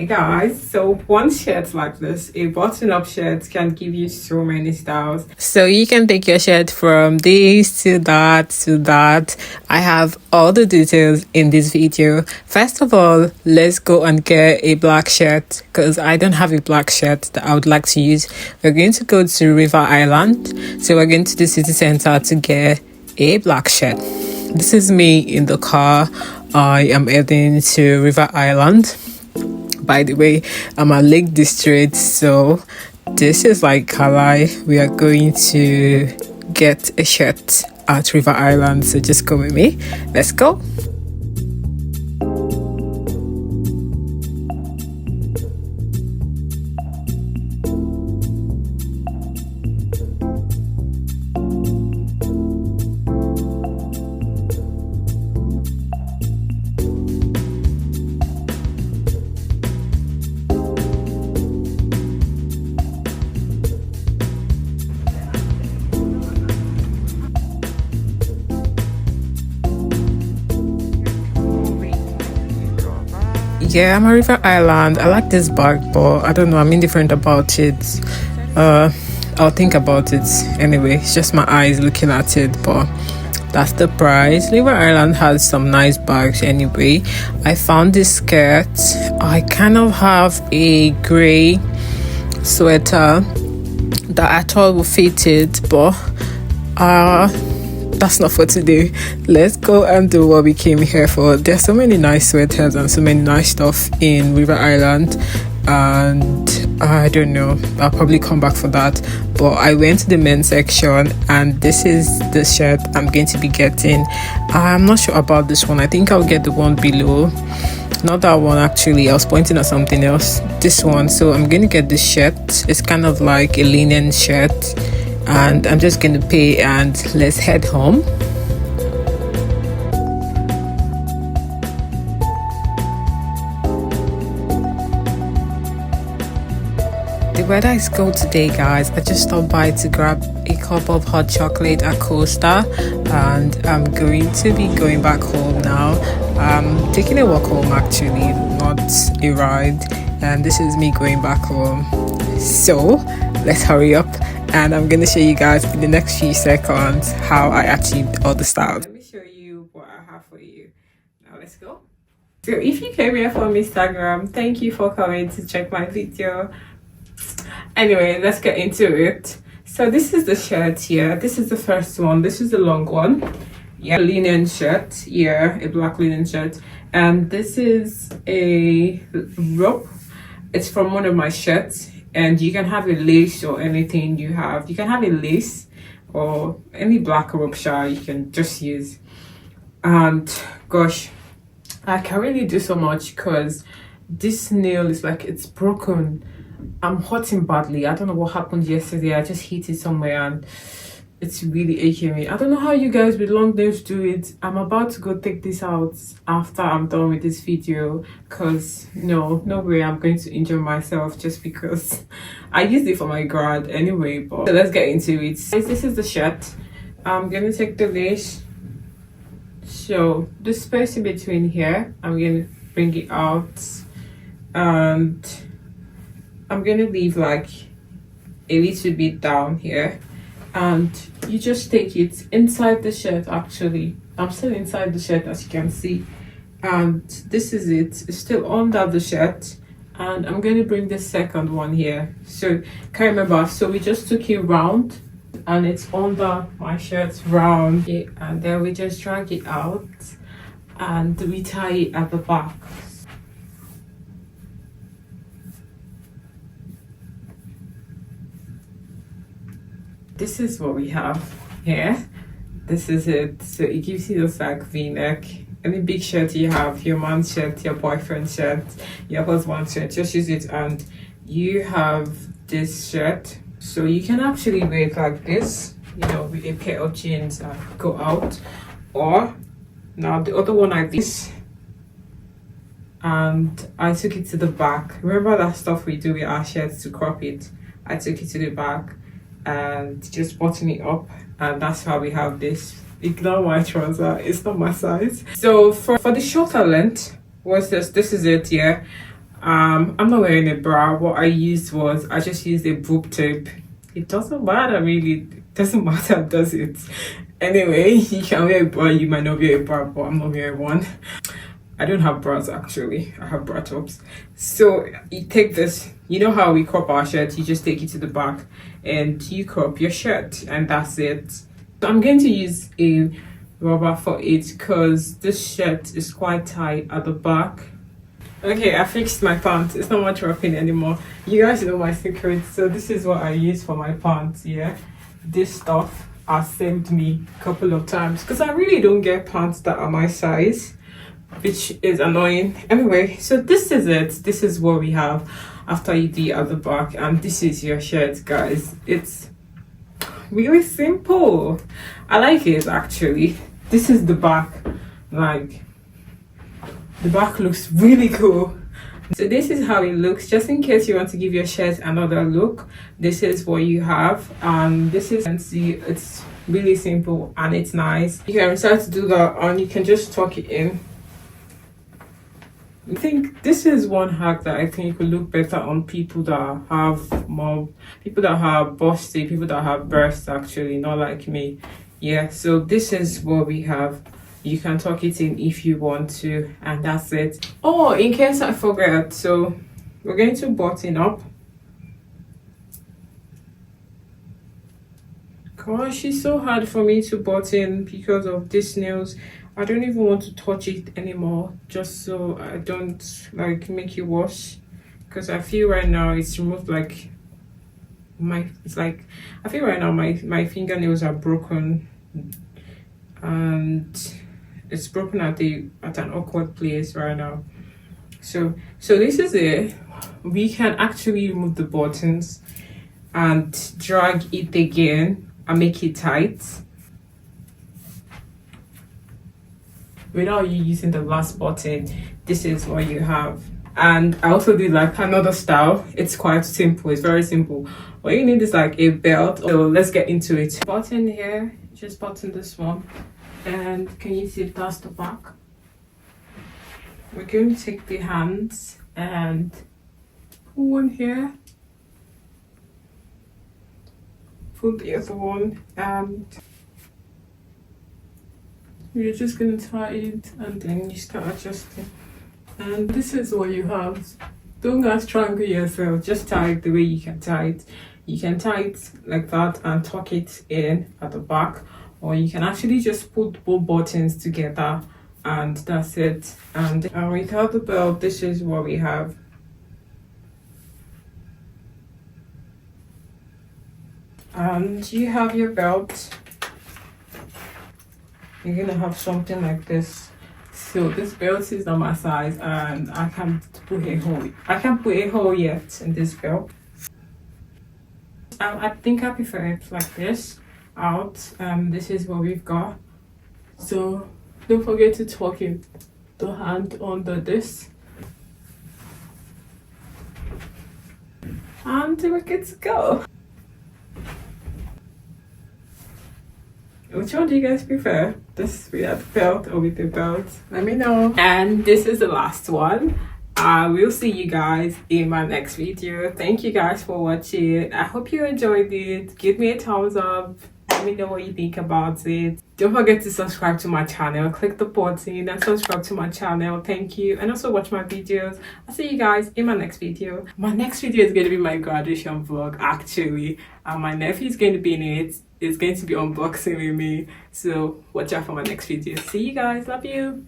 Hey guys, so one shirt like this, a button-up shirt, can give you so many styles. So you can take your shirt from this to that to that. I have all the details in this video. First of all, let's go and get a black shirt because I don't have a black shirt that I would like to use. We're going to go to River Island. So we're going to the city center to get a black shirt. This is me in the car. I am heading to River Island. By the way, I'm at Lake District, so this is like Kalai. We are going to get a shirt at River Island, so just go with me. Let's go. Yeah, I'm at River Island. I like this bag, but I don't know, I'm indifferent about it. I'll think about it anyway. It's just my eyes looking at it, but that's the price. River Island has some nice bags anyway. I found this skirt. I kind of have a grey sweater that I thought would fit it, but that's not for today. Let's go and do what we came here for. There's so many nice sweaters and so many nice stuff in River Island, and I don't know, I'll probably come back for that. But I went to the men's section and this is the shirt I'm going to be getting. I'm not sure about this one. I think I'll get the one below, not that one actually. I was pointing at something else. This one. So I'm going to get this shirt. It's kind of like a linen shirt, and I'm just going to pay and let's head home. The weather is cold today, guys. I just stopped by to grab a cup of hot chocolate at Costa, and I'm going to be going back home now. I'm taking a walk home actually, not a ride, and this is me going back home. So let's hurry up, and I'm going to show you guys in the next few seconds how I achieved all the styles. Let me show you what I have for you. Now let's go. So if you came here from Instagram, thank you for coming to check my video. Anyway, let's get into it. So this is the shirt here. This is the first one. This is the long one. Yeah, linen shirt. Yeah, a black linen shirt. And this is a rope. It's from one of my shirts. And you can have a lace or anything you have. You can have a lace or any black rope shawl you can just use. And gosh, I can't really do so much because this nail is like, it's broken. I'm hurting badly. I don't know what happened yesterday. I just hit it somewhere and it's really aching me. I don't know how you guys with long nails do it. I'm about to go take this out after I'm done with this video, because no way I'm going to injure myself just because I used it for my grad anyway. But so let's get into it. This is the shirt. I'm gonna take the lace, so the space in between here, I'm gonna bring it out, and I'm gonna leave like a little bit down here, and you just take it inside the shirt. Actually, I'm still inside the shirt, as you can see, and this is it. It's still under the shirt, and I'm going to bring the second one here. So can't remember, so we just took it round and it's under my shirt round, okay, and then we just drag it out and we tie it at the back. This is what we have here. This is it. So it gives you this like v-neck. Any big shirt you have, your man's shirt, your boyfriend's shirt, your husband's shirt, just use it. And you have this shirt, so you can actually wear it like this, you know, with a pair of jeans and go out. Or now the other one, I did this and I took it to the back. Remember that stuff we do with our shirts to crop it? I took it to the back and just button it up, and that's how we have this. Ignore my trouser, it's not my size. So for the shorter length, what's this? This is it here. I'm not wearing a bra. What I used was I just used a boob tape. It doesn't matter really. It doesn't matter, does it? Anyway, you can wear a bra, you might not wear a bra, but I'm not wearing one. I don't have bras actually. I have bra tops. So you take this, you know how we crop our shirt, you just take it to the back and you crop your shirt and that's it. So I'm going to use a rubber for it because this shirt is quite tight at the back. Okay, I fixed my pants. It's not much wrapping anymore. You guys know my secret. So this is what I use for my pants, yeah. This stuff has saved me a couple of times because I really don't get pants that are my size, which is annoying. Anyway, so this is it. This is what we have after you do at the back, and this is your shirt, guys. It's really simple. I like it actually. This is the back. Like, the back looks really cool. So this is how it looks, just in case you want to give your shirt another look. This is what you have. This is, and see, it's really simple and it's nice. You can decide to do that and you can just tuck it in. I think this is one hack that I think would look better on people that have more, people that have busty, people that have breasts actually, not like me. Yeah, so this is what we have. You can tuck it in if you want to, and that's it. Oh, in case I forget, so we're going to button up. Gosh, it's so hard for me to button because of these nails. I don't even want to touch it anymore, just so I don't like make it worse, because I feel right now it's removed like it's like I feel right now my fingernails are broken and it's broken at an awkward place right now. So this is it. We can actually remove the buttons and drag it again and make it tight without you using the last button. This is what you have. And I also did like another style. It's quite simple. It's very simple. What you need is like a belt. So let's get into it. Button here, just button this one. And can you see that's the back? We're going to take the hands and put one here, put the other one, and you're just going to tie it and then you start adjusting. And this is what you have. Don't guys strangle yourself, just tie it the way you can tie it. You can tie it like that and tuck it in at the back, or you can actually just put both buttons together and that's it. And without the belt, this is what we have. And you have your belt. You're gonna have something like this. So this belt is not my size and I can't put a hole. I can't put a hole yet in this belt. I think I prefer it like this out. This is what we've got. So don't forget to tuck in the hand under this. And we're good to go. Which one do you guys prefer? This without the belt or with the belt? Let me know. And this is the last one. I will see you guys in my next video. Thank you guys for watching. I hope you enjoyed it. Give me a thumbs up. Let me know what you think about it. Don't forget to subscribe to my channel. Click the button and subscribe to my channel. Thank you. And also watch my videos. I'll see you guys in my next video. My next video is going to be my graduation vlog actually. And my nephew is going to be in it. It's going to be unboxing with me. So watch out for my next video. See you guys. Love you.